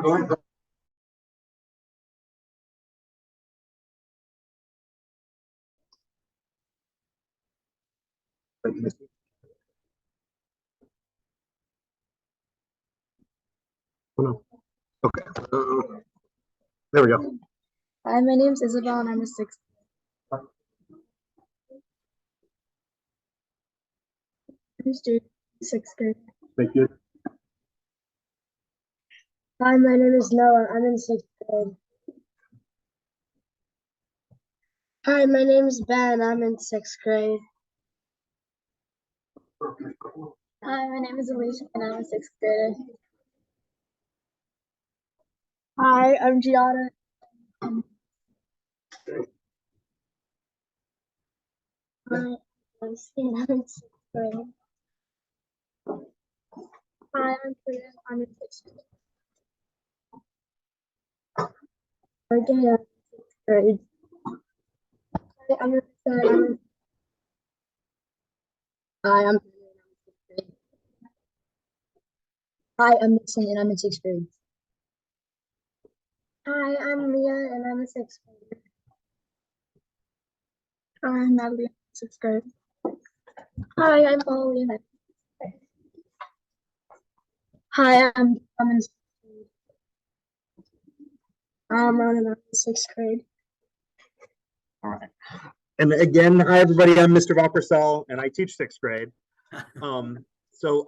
Go ahead. Oh, no. Okay. There we go. Hi, my name is Isabel and I'm a sixth. Sixth grade. Thank you. Hi, my name is Noah. I'm in sixth grade. Hi, my name is Ben. I'm in sixth grade. Hi, my name is Alicia and I'm a sixth grader. Hi, I'm Gianna. Hi, I'm sixth grade. Hi, I'm Priya. I'm in sixth grade. Okay, I'm in sixth grade. Hi, I'm Risa. Hi, I'm sixth grade. Hi, I'm Nixon and I'm in sixth grade. Hi, I'm Mia and I'm a sixth grader. Hi, I'm Natalie, sixth grade. Hi, I'm Ollie. Hi, I'm in sixth grade. I'm Ronan, I'm in sixth grade. All right. And again, hi everybody. I'm Mr. Valkersel, and I teach sixth grade. So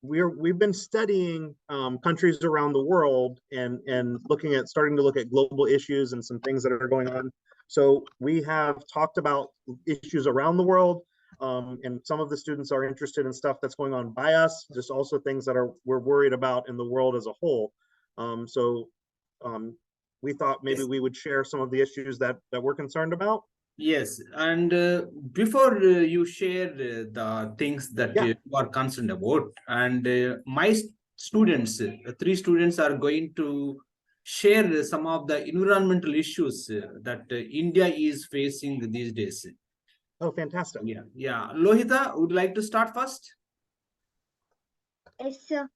we've been studying countries around the world and starting to look at global issues and some things that are going on. So we have talked about issues around the world, and some of the students are interested in stuff that's going on by us, just also things that we're worried about in the world as a whole. We thought maybe we would share some of the issues that we're concerned about. Yes, and before you share the things that you are concerned about, and my students, 3 students are going to share some of the environmental issues that India is facing these days. Oh, fantastic. Yeah. Lohita, would you like to start first? Yes, sir.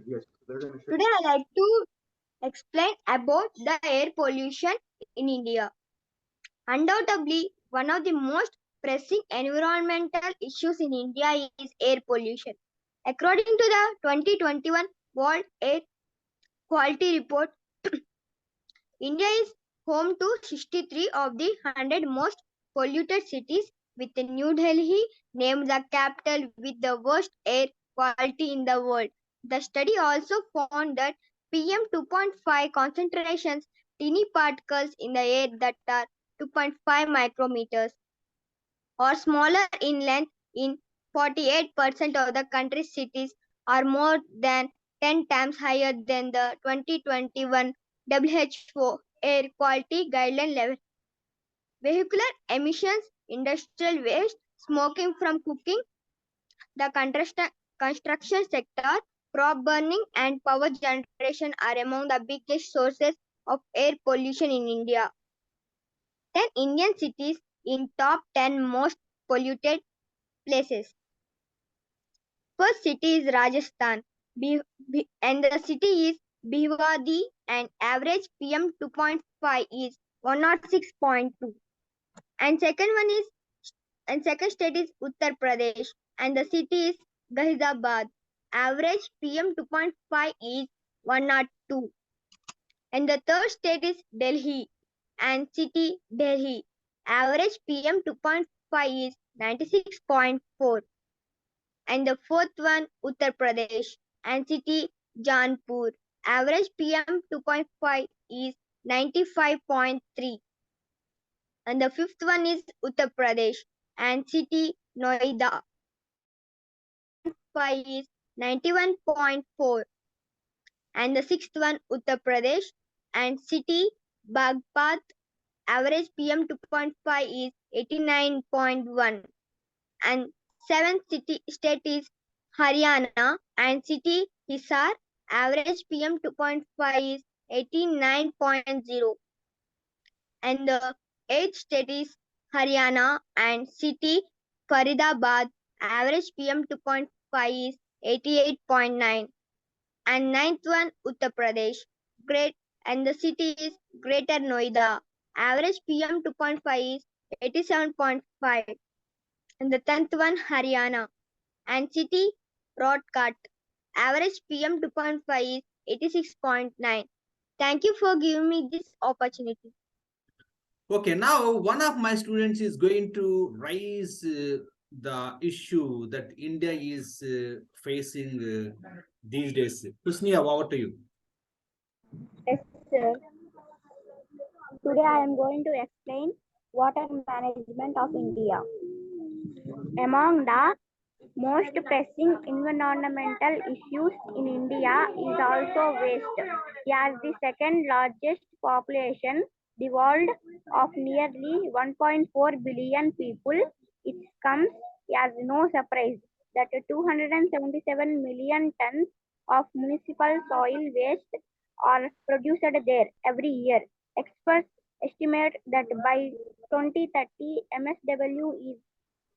Yes, Today I like to explain about the air pollution in India. Undoubtedly, one of the most pressing environmental issues in India is air pollution. According to the 2021 World Air Quality Report, India is home to 63 of the 100 most polluted cities, with New Delhi named the capital with the worst air quality in the world. The study also found that PM 2.5 concentrations, tiny particles in the air that are 2.5 micrometers or smaller in length in 48% of the country's cities are more than 10 times higher than the 2021 WHO air quality guideline level. Vehicular emissions, industrial waste, smoking from cooking, the construction sector, crop burning and power generation are among the biggest sources of air pollution in India. 10 Indian cities in top 10 most polluted places. First city is Rajasthan, and the city is Bhiwadi, and average PM 2.5 is 106.2. And second state is Uttar Pradesh, and the city is Ghaziabad. Average PM 2.5 is 102. And the third state is Delhi, and city Delhi. Average PM 2.5 is 96.4. And the fourth one, Uttar Pradesh, and city Janpur. Average PM 2.5 is 95.3. And the fifth one is Uttar Pradesh, and city Noida. 5 is 91.4. And the sixth one, Uttar Pradesh, and city Bagpat. Average PM 2.5 is 89.1. And seventh state is Haryana, and city Hisar. Average PM 2.5 is 89.0. And the eighth state is Haryana, and city Faridabad. Average PM 2.5 is 88.9. And ninth one, Uttar Pradesh. Great, and the city is Greater Noida. Average PM 2.5 is 87.5. And the 10th one, Haryana. And city, Rodkat. Average PM 2.5 is 86.9. Thank you for giving me this opportunity. Okay, now one of my students is going to raise the issue that India is facing these days. Kusnia, over to you. Yes, sir. Today I am going to explain water management of India. Among the most pressing environmental issues in India is also waste. As the second largest population, the world of nearly 1.4 billion people, it comes as no surprise that 277 million tons of municipal soil waste are produced there every year. Experts estimate that by 2030, MSW is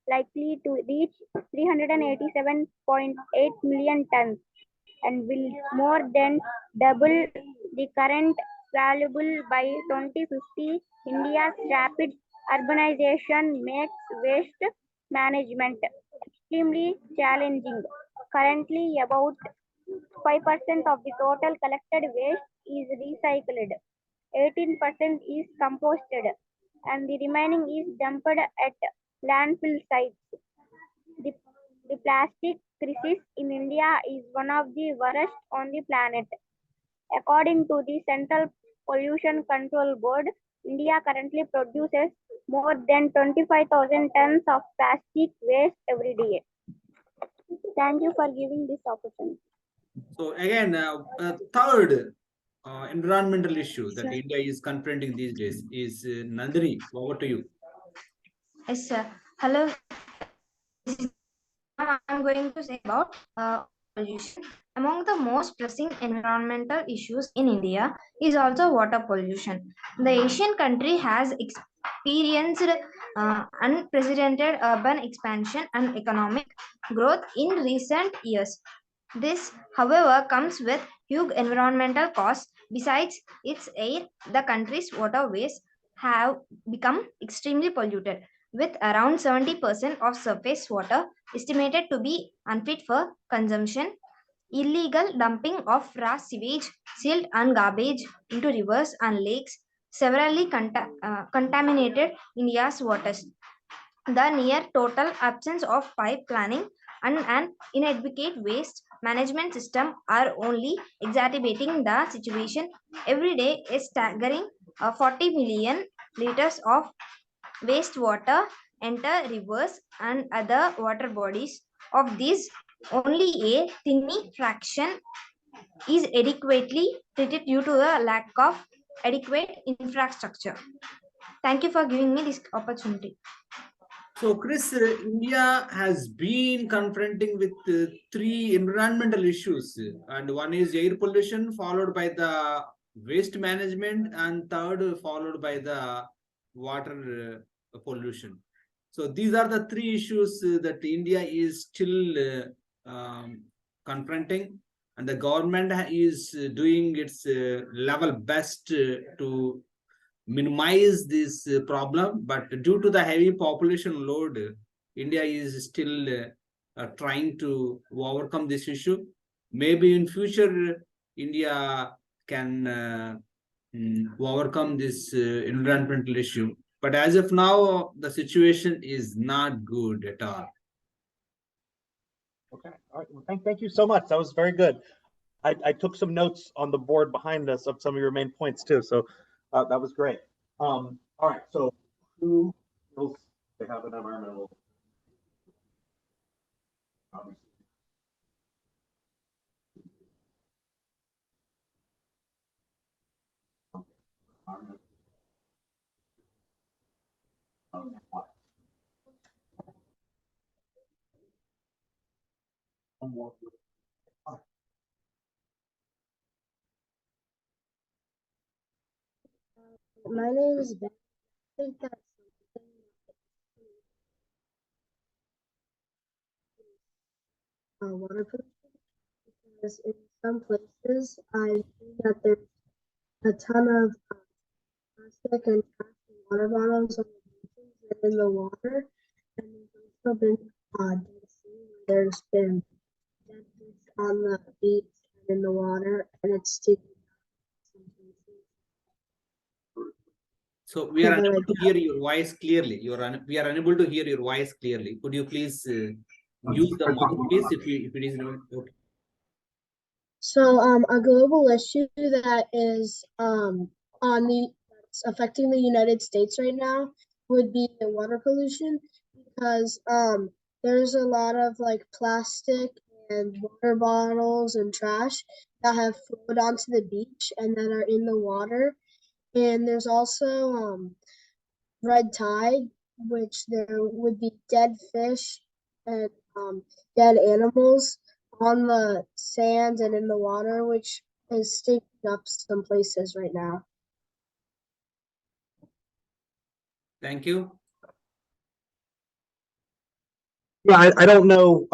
likely to reach 387.8 million tons and will more than double the current valuable by 2050. India's rapid urbanization makes waste management extremely challenging. Currently, about 5% of the total collected waste is recycled, 18% is composted, and the remaining is dumped at landfill sites. The, the plastic crisis in India is one of the worst on the planet. According to the Central Pollution Control Board, India currently produces more than 25,000 tons of plastic waste every day. Thank you for giving this opportunity. So again, third environmental issue that Sir. India is confronting these days is Nandini. Over to you. Yes, sir. Hello. Now I'm going to say about pollution. Among the most pressing environmental issues in India is also water pollution. The Asian country has experienced unprecedented urban expansion and economic growth in recent years. This, however, comes with huge environmental costs. Besides its air, the country's waterways have become extremely polluted, with around 70% of surface water estimated to be unfit for consumption. Illegal dumping of raw sewage, silt, and garbage into rivers and lakes severely contaminated India's waters. The near total absence of pipe planning and an inadequate waste management system are only exacerbating the situation. Every day, a staggering 40 million liters of wastewater enter rivers and other water bodies. Of these, only a tiny fraction is adequately treated due to the lack of adequate infrastructure. Thank you for giving me this opportunity. So, Chris, India has been confronting with three environmental issues, and one is air pollution, followed by the waste management, and third, followed by the water pollution. So, these are the three issues that India is still confronting, and the government is doing its level best to minimize this problem, but due to the heavy population load, India is still trying to overcome this issue. Maybe in future, India can overcome this environmental issue. But as of now, the situation is not good at all. Okay. All right. Well, thank you so much. That was very good. I took some notes on the board behind us of some of your main points too. So that was great. All right. So who else they have an environmental? My name is Ben. I think that's water pollution because in some places, I see that there's a ton of plastic and trash and water bottles on the beaches and in the water. And there's also been dead sea where there's been dead fish on the beach and in the water, and it's sticking out some places. So we are Yeah, unable like to hear your voice clearly. We are unable to hear your voice clearly. Could you please use the mouthpiece if it is not okay? So, a global issue that is that's affecting the United States right now would be the water pollution because there's a lot of like plastic and water bottles and trash that have flowed onto the beach and that are in the water. And there's also red tide, which there would be dead fish and dead animals on the sand and in the water, which is stinking up some places right now. Thank you. Yeah, I don't know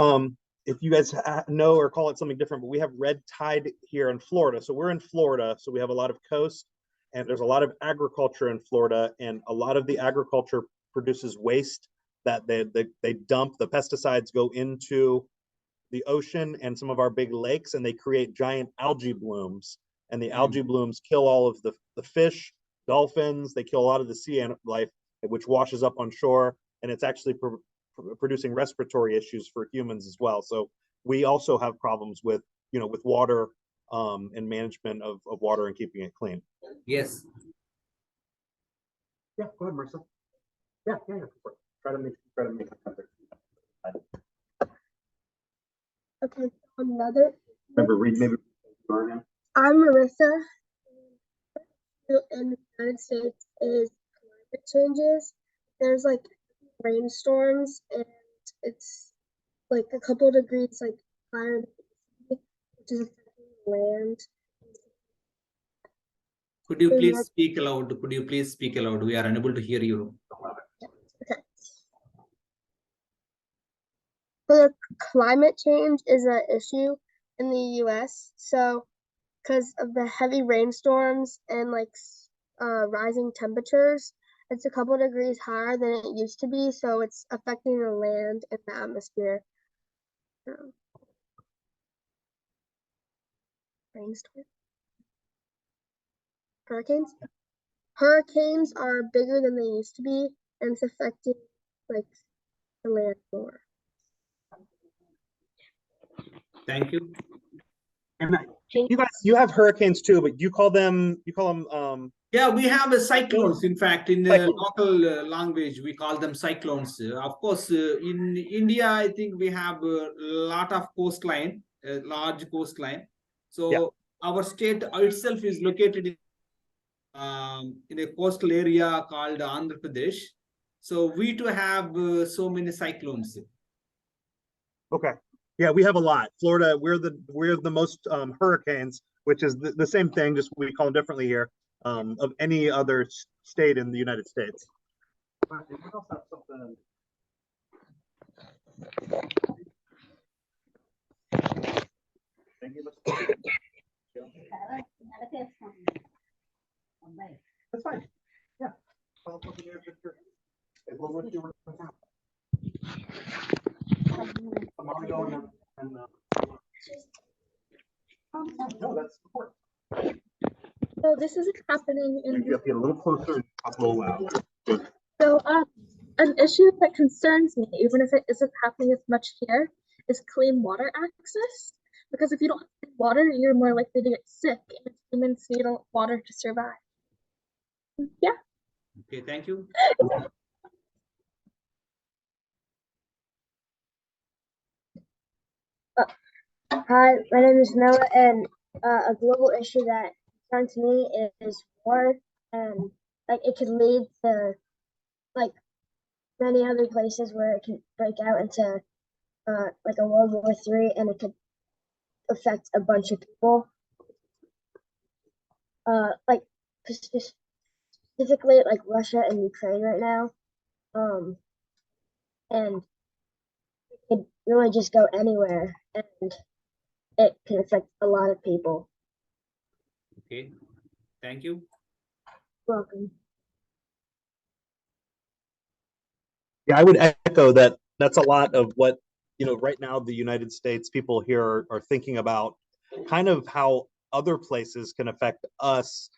if you guys know or call it something different, but we have red tide here in Florida. So we're in Florida, so we have a lot of coast, and there's a lot of agriculture in Florida, and a lot of the agriculture produces waste that they dump. The pesticides go into the ocean and some of our big lakes, and they create giant algae blooms. And the algae blooms kill all of the fish, dolphins. They kill a lot of the sea life, which washes up on shore, and it's actually producing respiratory issues for humans as well. So we also have problems with with water and management of water and keeping it clean. Yes. Yeah, go ahead, Marissa. Yeah. Try to make it. Okay, another. Remember, read maybe. I'm Marissa. In the United States is climate changes. There's like rainstorms, and it's like a couple degrees like higher than the sea, which is affecting the land. Could you please speak aloud? Could you please speak aloud? We are unable to hear you. Okay. So the climate change is an issue in the U.S. So because of the heavy rainstorms and like rising temperatures, it's a couple degrees higher than it used to be. So it's affecting the land and the atmosphere. Rainstorm. Hurricanes are bigger than they used to be, and it's affecting like the land more. Thank you. And you guys, you have hurricanes too, but you call them Yeah, we have a cyclones. In fact, in the local language, we call them cyclones. Of course, in India, I think we have a lot of coastline, a large coastline. So our state itself is located in a coastal area called Andhra Pradesh. So we too have so many cyclones. Okay. Yeah, we have a lot. Florida, we're the most hurricanes, which is the same thing, just we call them differently here, of any other state in the United States. That's fine. Yeah. No, that's important. So this isn't happening in. You have to get a little closer and talk a little louder. So an issue that concerns me, even if it isn't happening as much here, is clean water access. Because if you don't have clean water, you're more likely to get sick, and humans need water to survive. Yeah. Okay, thank you. Hi, my name is Noah, and a global issue that concerns me is war, and like it could lead to like many other places where it can break out into like a World War III, and it could affect a bunch of people. Like specifically like Russia and Ukraine right now, and it could really just go anywhere, and it can affect a lot of people. Okay, thank you. Welcome. Yeah, I would echo that. That's a lot of what, right now the United States people here are thinking about, kind of how other places can affect us,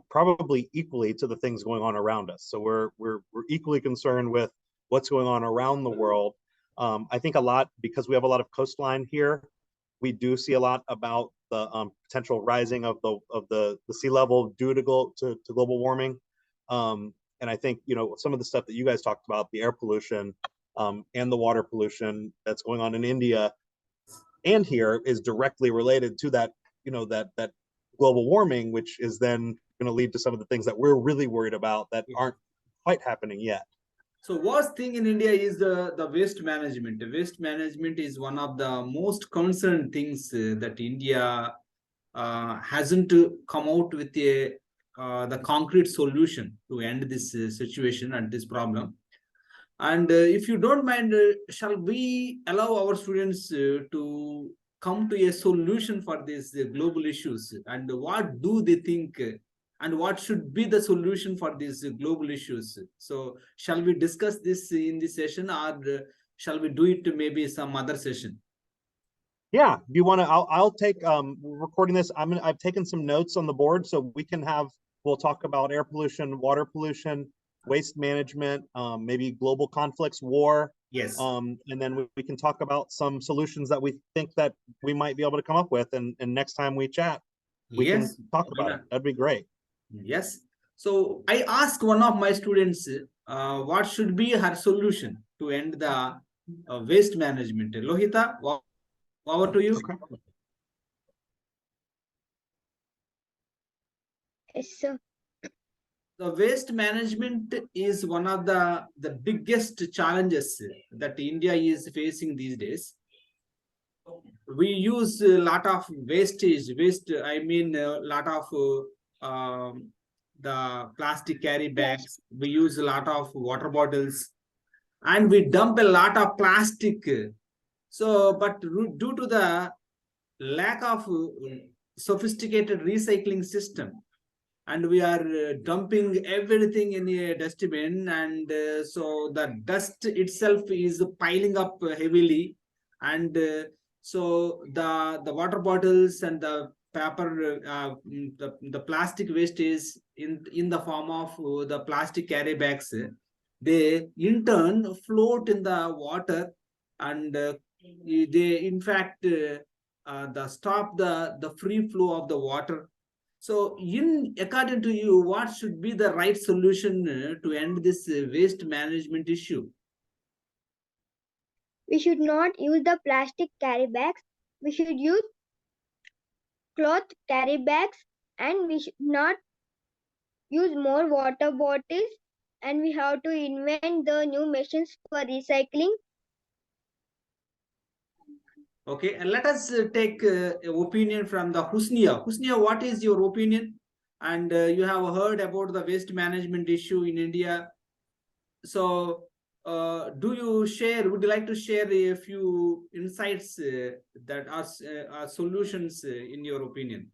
probably equally to the things going on around us. So we're equally concerned with what's going on around the world. I think a lot, because we have a lot of coastline here, we do see a lot about the potential rising of the sea level due to global warming. And I think, some of the stuff that you guys talked about, the air pollution and the water pollution that's going on in India and here, is directly related to that, that global warming, which is then going to lead to some of the things that we're really worried about that aren't quite happening yet. So worst thing in India is the waste management. The waste management is one of the most concerned things that India hasn't come out with the concrete solution to end this situation and this problem. And if you don't mind, shall we allow our students to come to a solution for these global issues? And what do they think? And what should be the solution for these global issues? So shall we discuss this in this session, or shall we do it maybe some other session? Yeah, do you want to? I'll take we're recording this. I've taken some notes on the board, so we'll talk about air pollution, water pollution, waste management, maybe global conflicts, war. Yes. And then we can talk about some solutions that we think that we might be able to come up with, and next time we chat, we can talk about it. That'd be great. Yes. So I asked one of my students, what should be her solution to end the waste management? Lohita, over to you. Okay. Yes, sir. The waste management is one of the biggest challenges that India is facing these days. We use a lot of waste, I mean a lot of the plastic carry bags. We use a lot of water bottles, and we dump a lot of plastic. So, but due to the lack of sophisticated recycling system, and we are dumping everything in a dustbin, and so the dust itself is piling up heavily, and so the water bottles and the paper, the plastic waste is in the form of the plastic carry bags. They in turn float in the water, and they in fact the stop the free flow of the water. So, according to you, what should be the right solution to end this waste management issue? We should not use the plastic carry bags. We should use cloth carry bags, and we should not use more water bottles, and we have to invent the new machines for recycling. Okay, and let us take opinion from the Husnia. Husnia, what is your opinion? And you have heard about the waste management issue in India. So, would you like to share a few insights that are solutions in your opinion?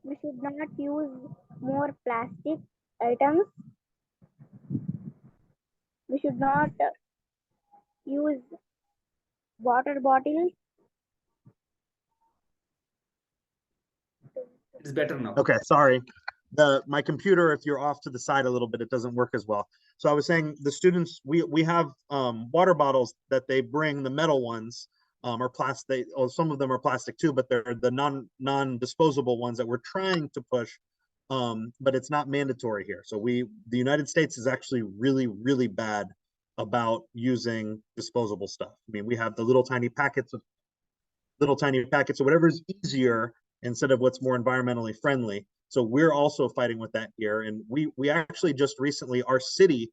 We should not use more plastic items. We should not use water bottles. It's better now. Okay, sorry. My computer, if you're off to the side a little bit, it doesn't work as well. So I was saying the students, we have water bottles that they bring, the metal ones are plastic, or some of them are plastic too, but they're the non-disposable ones that we're trying to push, but it's not mandatory here. So the United States is actually really, really bad about using disposable stuff. I mean, we have the little tiny packets of whatever is easier instead of what's more environmentally friendly. So we're also fighting with that here. And we actually just recently, our city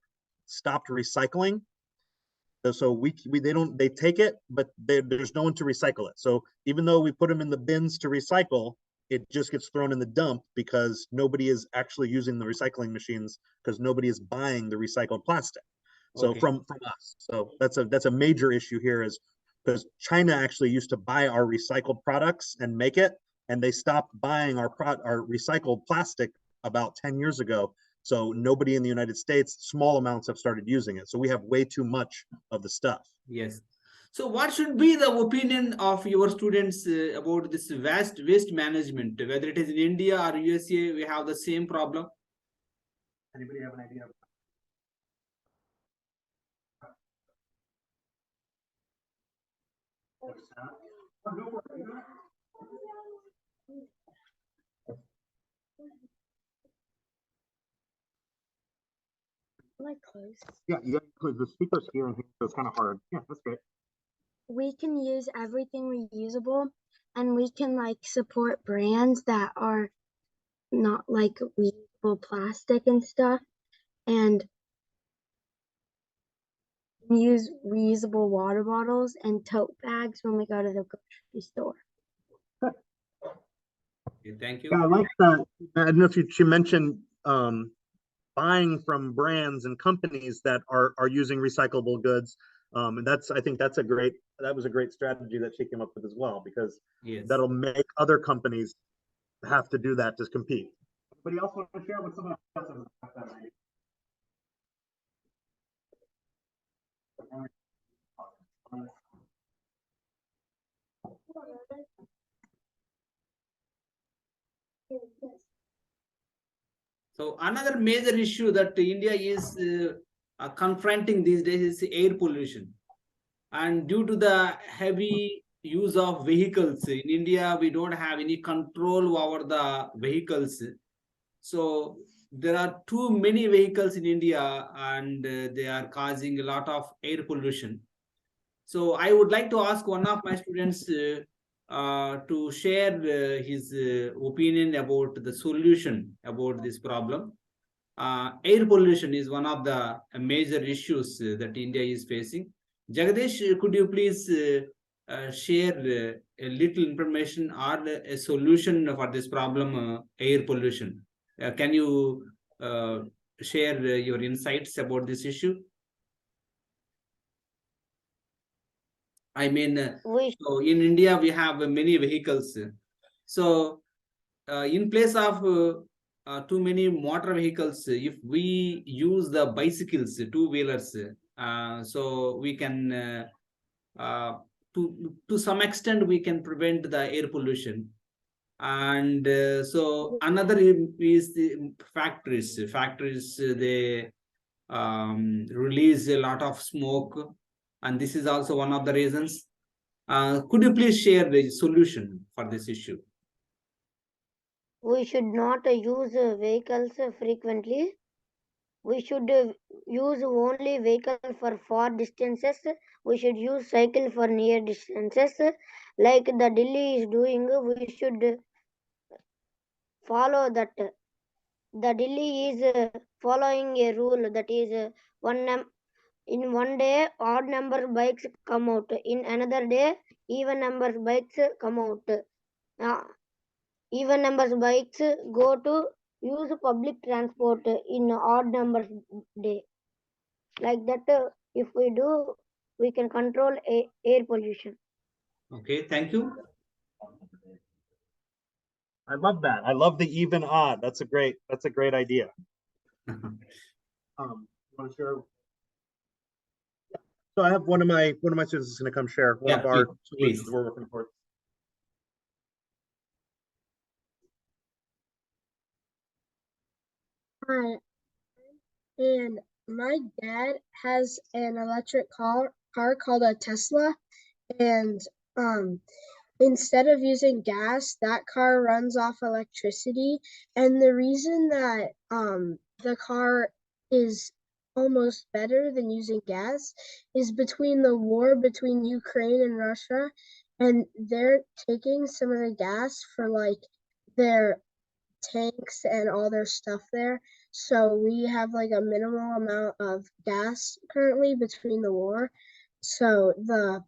stopped recycling. So they take it, but there's no one to recycle it. So even though we put them in the bins to recycle, it just gets thrown in the dump because nobody is actually using the recycling machines, because nobody is buying the recycled plastic. So Okay. from us. So that's a major issue here, is because China actually used to buy our recycled products and make it, and they stopped buying our recycled plastic about 10 years ago. So nobody in the United States, small amounts have started using it. So we have way too much of the stuff. Yes. So what should be the opinion of your students about this waste management, whether it is in India or USA, we have the same problem? Anybody have an idea? Like close. Yeah, you got the speakers here, and so it's kind of hard. Yeah, that's great. We can use everything reusable, and we can like support brands that are not like reusable plastic and stuff, and use reusable water bottles and tote bags when we go to the grocery store. Okay, thank you. Yeah, I like that. I don't know if she mentioned buying from brands and companies that are using recyclable goods. And I think that was a great strategy that she came up with as well, because Yes. that'll make other companies have to do that to compete. Anybody else want to share with someone else? So another major issue that India is confronting these days is air pollution. And due to the heavy use of vehicles in India, we don't have any control over the vehicles. So there are too many vehicles in India, and they are causing a lot of air pollution. So I would like to ask one of my students to share his opinion about the solution about this problem. Air pollution is one of the major issues that India is facing. Jagadish, could you please share a little information or a solution for this problem, air pollution? Can you share your insights about this issue? I mean, so in India, we have many vehicles. So in place of too many motor vehicles, if we use the bicycles, two-wheelers, so we can, to some extent, we can prevent the air pollution. And so another is the factories. Factories, they release a lot of smoke, and this is also one of the reasons. Could you please share the solution for this issue? We should not use vehicles frequently. We should use only vehicle for far distances. We should use cycle for near distances. Like the Delhi is doing, we should follow that. The Delhi is following a rule that is in one day odd number bikes come out. In another day even number bikes come out. Even numbers bikes go to use public transport in odd numbers day. Like that, if we do, we can control air pollution. Okay, thank you. I love that. I love the even odd. That's a great idea. Want to share? So I have one of my students is going to come share one of our solutions we're working for. Hi, and my dad has an electric car called a Tesla, and instead of using gas, that car runs off electricity. And the reason that the car is almost better than using gas is between the war between Ukraine and Russia, and they're taking some of the gas for like their tanks and all their stuff there. So we have like a minimal amount of gas currently between the war. So the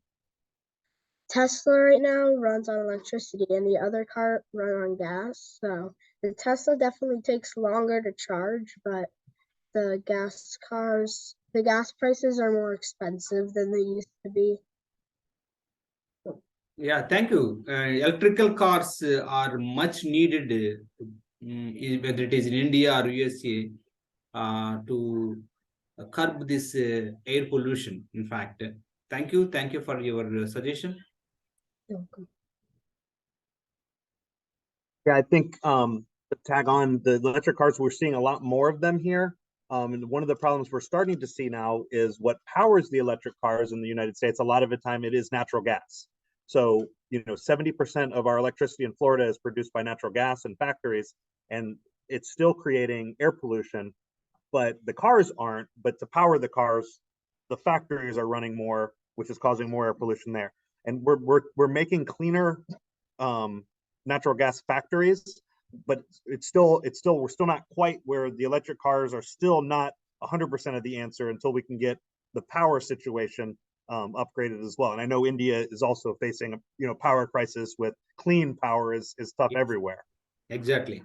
Tesla right now runs on electricity and the other car run on gas. So the Tesla definitely takes longer to charge, but the gas prices are more expensive than they used to be. Yeah, thank you. Electrical cars are much needed, whether it is in India or USA, to curb this air pollution. In fact, thank you for your suggestion. Yeah, I think to tag on the electric cars, we're seeing a lot more of them here. And one of the problems we're starting to see now is what powers the electric cars in the United States. A lot of the time, it is natural gas. So, 70% of our electricity in Florida is produced by natural gas in factories, and it's still creating air pollution. But the cars aren't. But to power the cars, the factories are running more, which is causing more air pollution there. And we're making cleaner natural gas factories, but we're still not quite where the electric cars are still not 100% of the answer until we can get the power situation upgraded as well. And I know India is also facing a power crisis with clean power is tough Yes. everywhere. Exactly.